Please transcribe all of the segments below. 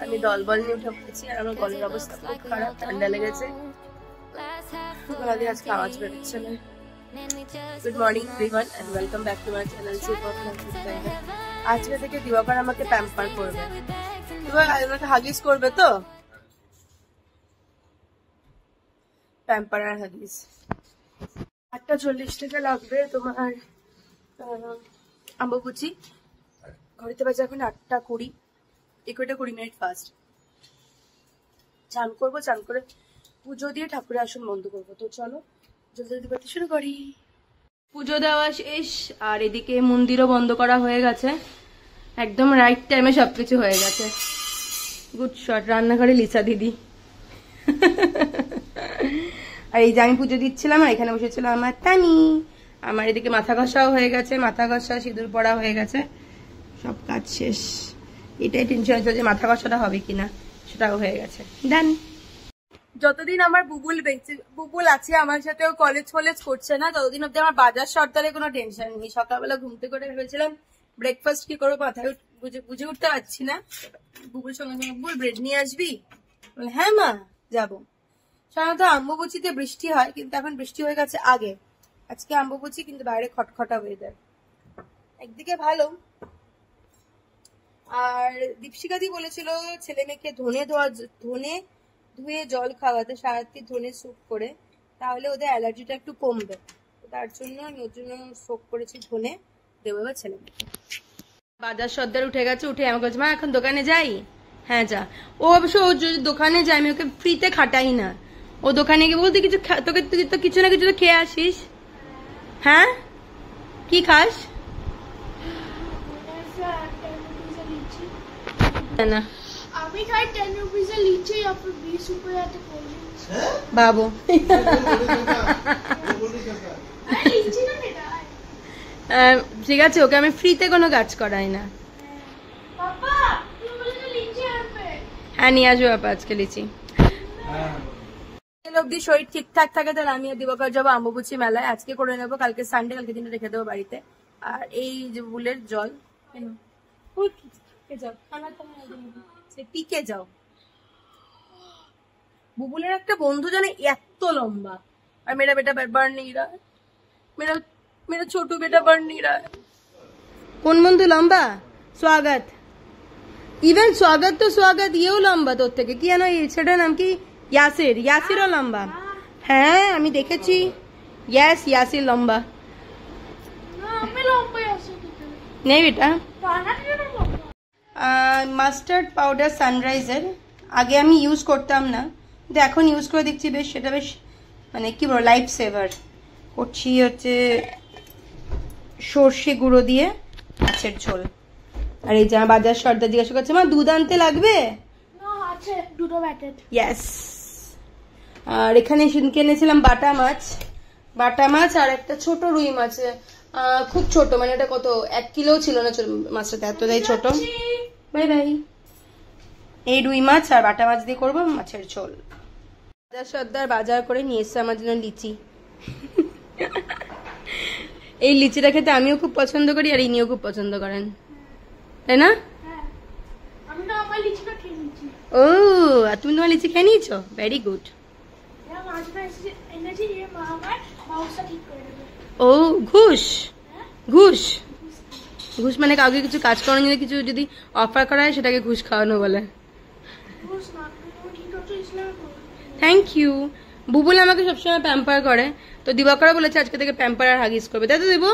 আমি দলবল নিয়ে উঠে পড়েছি আর আমার গলার অবস্থা খুব খারাপ, ঠান্ডা লেগেছে। আজকে আওয়াজ বেরোচ্ছে না। Good morning everyone and welcome back to my channel আজকে থেকে দিবাকর আমাকে প্যাম্পার করবে। আমাকে হাগিস করবে তো, প্যাম্পার আর হাগিস। 8:40 টাকা লাগবে তোমার আম্বুচি। ঘড়িতে বাজে এখন 8:20, 20 মিনিট ফাস্ট। চান করবো, চান করে পুজো দিয়ে ঠাকুরের আসন বন্ধ করবো। তো চলো জলদি জলদি করতে শুরু করি। পুজো দেওয়া শেষ আর এদিকে মন্দিরও বন্ধ করা হয়ে গেছে। একদম রাইট টাইমে সবকিছু হয়ে গেছে। Good shot. রান্নাঘরে লিসা দিদি। আর এই যে আমি পুজো দিচ্ছিলাম আর এখানে বসেছিল আমার তানি। আমার এদিকে মাথা ঘষাও হয়ে গেছে, মাথা ঘষা সিঁদুর পড়া হয়ে গেছে, সব কাজ শেষ। এটাই টেনশন হচ্ছে যে মাথা ঘষাটা হবে কিনা, সেটাও হয়ে গেছে। ডান। যতদিন আমার বুবুল আছে আমার সাথে, ও কলেজ ফলেজ করছে না, ততদিন অব্দি আমার বাজার সর্দারে কোনো টেনশন নেই। সকালবেলা ঘুমতে করে ভেবেছিলাম ব্রেকফাস্ট কি করবো, মাথায় বুঝে উঠতে পারছি না। বুবুল সঙ্গে সঙ্গে বুবুল ব্রেড নিয়ে আসবি? হ্যাঁ মা যাবো। সাধারণত আম্বুবুচিতে বৃষ্টি হয়, কিন্তু এখন বৃষ্টি হয়ে গেছে আগে। আজকে আম্বুবুচি কিন্তু বাইরে খটখটা ওয়েদার, একদিকে ভালো। আর দীপশিকাদি বলেছিল ছেলে মেয়েকে ধনে ধুয়ে জল খাওয়াতে, সারাত্রি ধনে স্যুপ করে, তাহলে ওদের অ্যালার্জিটা একটু কমবে। তার জন্য আমি ওর জন্য সোপ করেছি ধনে, দেবো এবার ছেলে মেয়েকে। বাজার সর্দার উঠে গেছে, উঠে আমাকে বলছে মা এখন দোকানে যাই। হ্যাঁ যা। ও অবশ্য ও যদি দোকানে যায় আমি ওকে ফ্রিতে খাটাই না। ও দোকানে গিয়ে বলতে কিছু তোকে তো কিছু না কিছু তো খেয়ে আসিস। হ্যাঁ কি খাস? না আমি খাই 10 रुपीस এর লিচি আর 20 रुपए আতে কোল্ড ড্রিঙ্কস। বাবু লিচি না এটা। ঠিক আছে, ওকে আমি ফ্রিতে কোনো কাজ করাই না। পাপা তুমি বলেছো লিচি আনবে। হ্যাঁ নিয়ে আসবো পাপা আজকে লিচি। অব্দি শরীর ঠিকঠাক থাকে তাহলে আমি দিবাকর যাবো আম্বুবুচি মেলায়। আজকে করে নেবো, কালকে সানডে, কালকে দিনে রেখে দেবো বাড়িতে। আর এই যে বুলের জল পিকে যাও। বুবুলের একটা বন্ধু জানে এত লম্বা, আর মেরা বেটা बढ़ नहीं रहा, मेरा छोटू बेटा बढ़ नहीं रहा। কোন বন্ধু লম্বা? স্বাগত। ইভেন স্বাগত তো স্বাগত, ইয়েও লম্বা তোর থেকে। কি জানো সেটার নাম কি? ইয়াসির। ইয়াসিরও লম্বা। হ্যাঁ আমি দেখেছি। ইয়াস ইয়াসির লম্বা। নেই বেটা। মাস্টার্ড পাউডার সানরাইজের আগে আমি ইউজ করতাম না, কিন্তু এখন ইউজ করে দেখছি বেশ, সেটা বেশ মানে কি বলবো লাইফ সেভার। করছি হচ্ছে সর্ষে গুঁড়ো দিয়ে মাছের ঝোল। আর এই যে আমার বাজার সর্দার জিজ্ঞাসা করছে মা দুধ আনতে লাগবে? ইয়েস। আর এখানে সেদিনকে এনেছিলাম বাটা মাছ আর একটা ছোট রুই মাছ, খুব ছোট, মানে এটা কত 1 কিলো ছিল না মাছটা, এতটাই ছোট। Bye bye. এই রুই মাছ আর বাটা মাছ দিয়ে করবো মাছের ঝোল। বাজার সর্দার বাজার করে নিয়ে এসছে আমার জন্য লিচি। এই লিচিটা খেতে আমিও খুব পছন্দ করি আর ইনিও খুব পছন্দ করেন, তাই না? ও আর তুমি তোমার লিচি খেয়ে নিয়েছো? Very good. ও ঘুষ ঘুষ ঘুষ মানে কাউকে কিছু কাজ করানো যদি কিছু যদি অফার করা হয় সেটাকে ঘুষ খাওয়ানো বলে। Thank you. বুবুল আমাকে সবসময় প্যাম্পার করে, তো দিবাকর বলেছে আজকে থেকে প্যাম্পার আর হাগিস করবে, তাই তো দেবো?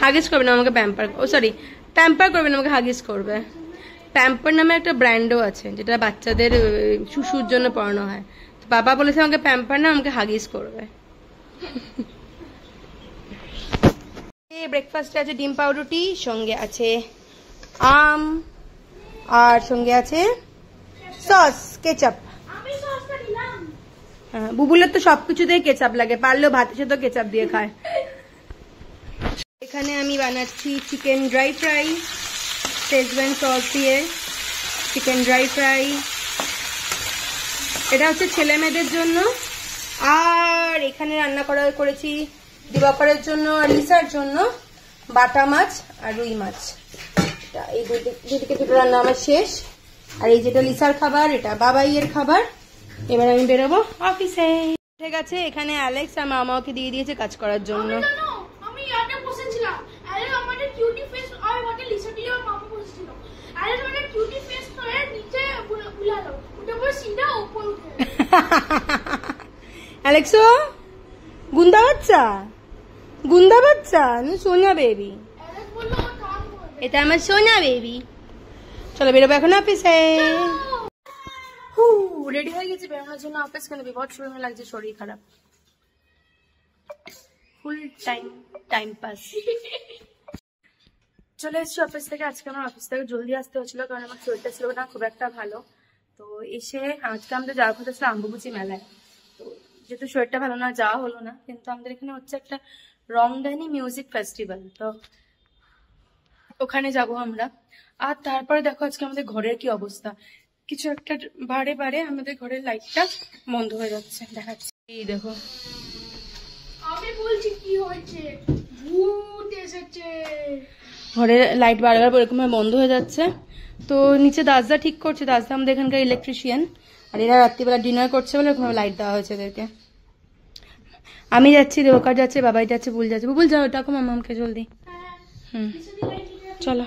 হাগিস করবে না আমাকে প্যাম্পার, ও সরি প্যাম্পার করবে না আমাকে হাগিস করবে। প্যাম্পার নামে একটা ব্র্যান্ডও আছে যেটা বাচ্চাদের শুশুর জন্য পড়ানো হয়। বাবা বলেছে আমাকে প্যাম্পার না আমাকে হাগিস করবে। ব্রেকফাস্টে আছে ডিম পাউরুটি, সঙ্গে আছে আম, আর সঙ্গে আছে সস কেচাপ। হ্যাঁ বুবুলের তো সবকিছুতেই কেচাপ লাগে, পারলেও ভাতের সাথে কেচাপ দিয়ে খায়। এখানে আমি বানাচ্ছি chicken dry fry, schezwan sauce দিয়ে চিকেন ড্রাই ফ্রাই। এটা হচ্ছে ছেলে মেয়েদের জন্য। আর এখানে রান্না করেছি দিবাকরের জন্য আর লিসার জন্য বাটা মাছ আর রুই মাছ। এই দুদিকে দুটো রান্না আমার শেষ। আর এই যেটা লিসার খাবার, এটা বাবাইয়ের খাবার। এবার আমি বেরোবো অফিসে। ঠিক আছে, এখানে অ্যালেক্স আর মামাকে দিয়ে দিয়েছে কাজ করার জন্য। আমি ইয়াতে বসেছিলাম, আরে আমাদের কিউটি ফেস আর ওটা লিসা দিয়ে আর মামা বসেছিল। আরে আমাদের কিউটি ফেস করে নিচে বুলালো, ওটা পুরো সিধা উপর উঠে। অ্যালেক্সো, গুন্ডা বাচ্চা, গুন্ডা বাচ্চা না সোনা বেবি? অ্যালেক্স বললো ও কান বলবে। এটা আমার সোনা বেবি। চলো বেরোবো এখন অফিসে। রেডি হয়ে গেছি বেরোনোর জন্য অফিস। কেন বিপদ শুরু হয়ে লাগছে, শরীর খারাপ, ফুল টাইম পাস। চলে এসেছি অফিস থেকে। আজকে আমার অফিস থেকে জলদি আসতে হচ্ছিল, কারণ আমার শরীরটা ছিল না খুব একটা ভালো। তো এসে আজকে আমাদের যাওয়ার কথা ছিল আম্বুবুচি মেলায়। তো যেহেতু শরীরটা ভালো না, যাওয়া হলো না। কিন্তু আমাদের এখানে হচ্ছে একটা রংদানি মিউজিক ফেস্টিভ্যাল, তো ওখানে যাব আমরা। আর তারপরে দেখো আজকে আমাদের ঘরের কি অবস্থা। কিছু একটা বারে বারে আমাদের ঘরের লাইটটা বন্ধ হয়ে যাচ্ছে, দেখাচ্ছি। এই দেখো, আমি বলছি কি হয়েছে, ভূত এসেছে। ঘরের লাইট বারবার এরকম বন্ধ হয়ে যাচ্ছে। তো নিচে দাসদা ঠিক করছে, দাসদা আমাদের এখানকার ইলেকট্রিশিয়ান। আর এরা রাত্রিবেলা ডিনার করছে বলে ওখানে লাইট দেওয়া হয়েছে এদেরকে। আমি যাচ্ছি, রেওকার যাচ্ছে, বাবাই যাচ্ছে, বুবুল যাচ্ছে। বুবুল যাও, ডাকো মামাকে জলদি। চলো,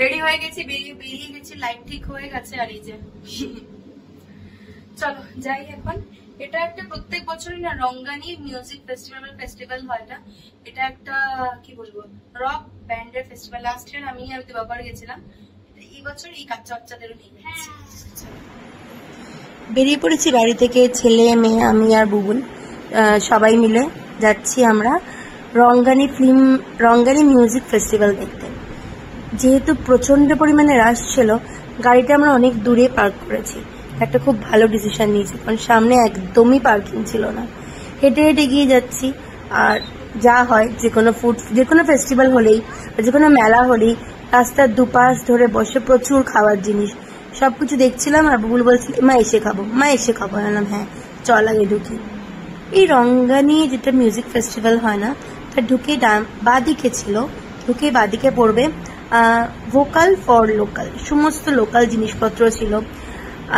রেডি হয়ে গেছি, বেরিয়ে গেছি, লাইট ঠিক হয়ে গেছে। আর এই যে চলো যাই এখন। এটা একটা প্রত্যেক বছরই না রংগানি মিউজিক ফেস্টিভ্যাল হয় না। এটা একটা কি বলবো, রক ব্যান্ডের ফেস্টিভ্যাল। লাস্ট ইয়ার আমি আর বাবার গেছিলাম, এই বছর এই বাচ্চা বাচ্চাদেরও নিয়ে গেছি। বেরিয়ে পড়েছি বাড়ি থেকে, ছেলে মেয়ে আমি আর বুবুল সবাই মিলে যাচ্ছি আমরা রংগানি মিউজিক ফেস্টিভ্যাল দেখতে। যেহেতু প্রচন্ড পরিমাণে রাশ ছিল, গাড়িটা আমরা অনেক দূরে পার্ক করেছি। একটা খুব ভালো ডিসিশন নিয়েছি, কারণ সামনে একদমই পার্কিং ছিল না। হেঁটে হেঁটে গিয়ে যাচ্ছি। আর যা হয়, যে কোনো ফেস্টিভ্যাল হলেই, যে কোনো মেলা হলেই রাস্তার দুপাশ ধরে বসে প্রচুর খাবার জিনিস সবকিছু দেখছিলাম। আর বুবুল বলছিল মা এসে খাবো, মা এসে খাবো। বললাম হ্যাঁ চল আগে ঢুকি। এই রংগানি যেটা মিউজিক ফেস্টিভ্যাল হয় না, তা ঢুকে বাদিকে ছিল, ঢুকে বাদিকে পড়বে ভোকাল ফর লোকাল, সমস্ত লোকাল জিনিসপত্র ছিল।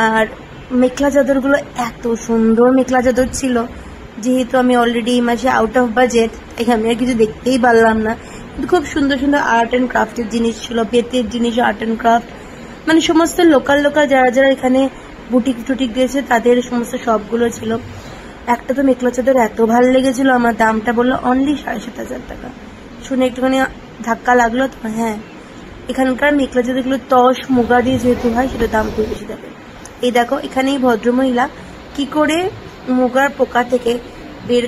আর মেখলা চাদরগুলো এত সুন্দর মেখলা চাদর ছিল, যেহেতু আমি অলরেডি এই মাসে আউট অফ বাজেট, আমি আর কিছু দেখতেই পারলাম না। কিন্তু খুব সুন্দর সুন্দর আর্ট অ্যান্ড ক্রাফটের জিনিস ছিল, বেতের জিনিস, আর্ট অ্যান্ড ক্রাফট, মানে সমস্ত লোকাল যারা এখানে বুটিক টুটিক দিয়েছে তাদের সমস্ত সবগুলো ছিল। একটা তো মেখলা চাদর এত ভালো লেগেছিল, আমার দামটা বললো অনলি 7,500 টাকা। শুনে একটুখানি ধাক্কা লাগলো। তো হ্যাঁ, এখানকার মেখলা চাদরগুলো তস মুগা দিয়ে যেহেতু হয়, সেটা দাম খুব বেশি যাবে। এই দেখো, এখানে এই ভদ্রমহিলা কি করে মুগার পোকা থেকে বের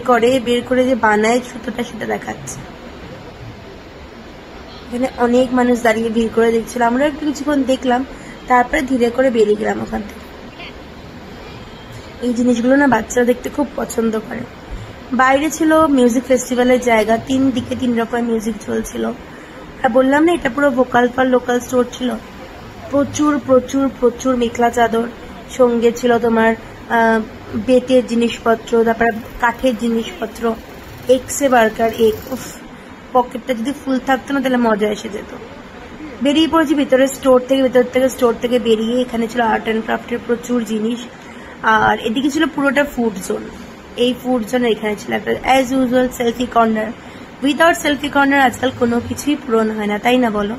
করে যে বানায় সুতোটা, সেটা দেখাচ্ছে। এখানে অনেক মানুষ দাঁড়িয়ে ভিড় করে দেখছিল। আমরা একটু কিছুক্ষণ দেখলাম, তারপরে ধীরে করে বেরিয়ে গেলাম ওখান থেকে। এই জিনিসগুলো না বাচ্চারা দেখতে খুব পছন্দ করে। বাইরে ছিল মিউজিক ফেস্টিভ্যালের জায়গা, 3 দিকে 3 রকম মিউজিক চলছিল। আর বললাম না, এটা পুরো ভোকাল ফর লোকাল স্টোর ছিল। প্রচুর প্রচুর প্রচুর মেখলা চাদর, সঙ্গে ছিল তোমার বেতের জিনিসপত্র, তারপরে কাঠের জিনিসপত্র, এক্সে বার্কার এক। পকেটটা যদি ফুল থাকতো না তাহলে মজা এসে যেত। বেরিয়ে পড়েছি ভেতর থেকে স্টোর থেকে বেরিয়ে। এখানে ছিল আর্ট অ্যান্ড ক্রাফটের প্রচুর জিনিস। আর এদিকে ছিল পুরোটা ফুড জোন। এই ফুড জোনের এখানে ছিল একটা as usual selfie corner. Without selfie corner আজকাল কোনো কিছুই পূরণ হয় না, তাই না বলো?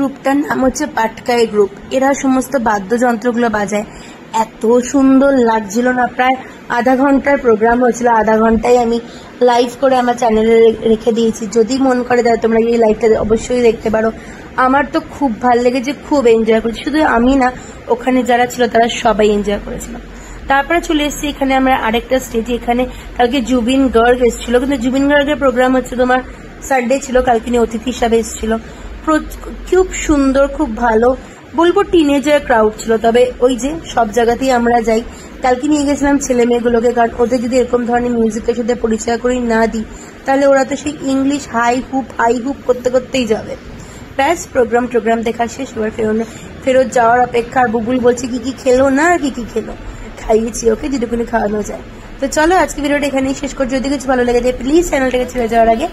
গ্রুপটার নাম হচ্ছে পাটকাই গ্রুপ। এরা সমস্ত বাদ্যযন্ত্রগুলো বাজায়। এত সুন্দর লাগছিল না, প্রায় আধা ঘন্টার প্রোগ্রাম হয়েছিল। আধা ঘন্টায় আমি লাইভ করে আমার চ্যানেলে রেখে দিয়েছি। যদি মন করে দেয় তোমরা এই লাইভটা অবশ্যই দেখতে পারো। আমার তো খুব ভালো লেগেছে, খুব এনজয় করেছি। শুধু আমি না, ওখানে যারা ছিল তারা সবাই এনজয় করেছিল। তারপরে চলে এসেছি এখানে আমরা আরেকটা স্টেজে। এখানে কালকে জুবিন গার্গ এসেছিল, কিন্তু জুবিন গার্গের প্রোগ্রাম হচ্ছে তোমার সানডে ছিল, কালকে অতিথি হিসাবে এসেছিল। খুব সুন্দর, খুব ভালো, বলবো টিনেজার ক্রাউড ছিল। তবে ওই যে সব জায়গাতেই আমরা যাই, কালকে নিয়ে গেছিলাম ছেলে মেয়েগুলোকে, কারণ ওদের যদি এরকম ধরনের মিউজিকের সাথে পরিচয় করে না দিই তাহলে ওরা তো সেই ইংলিশ হাই হুপ করতে করতেই যাবে। ব্যাস প্রোগ্রাম দেখা শেষ। এবার ফেরত যাওয়ার অপেক্ষা। বুবুল বলছে কি খেলো না, আর কি খেলো, খাইয়েছি ওকে যেটুকুনি খাওয়ানো যায়। তো চলো আজকে ভিডিওটা এখানেই শেষ করছি। যদি কিছু ভালো লেগে যায় প্লিজ চ্যানেলটাকে ছেড়ে যাওয়ার আগে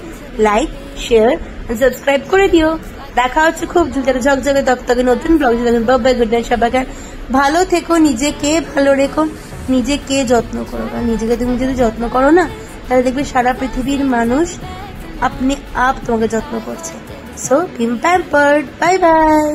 লাইক, শেয়ার, সাবস্ক্রাইব করে দিও। দেখা হচ্ছে খুব ঝকঝকে তকতকে নতুন ব্লগ। বাই, গুড নাইট সবাইকে। ভালো থেকো, নিজেকে ভালো রেখো, নিজেকে যত্ন করো। কারণ নিজেকে তুমি যদি যত্ন করো না, তাহলে দেখবে সারা পৃথিবীর মানুষ আপনি তোমাকে যত্ন করছে। সো বিম প্যাম্পার্ড। Bye bye.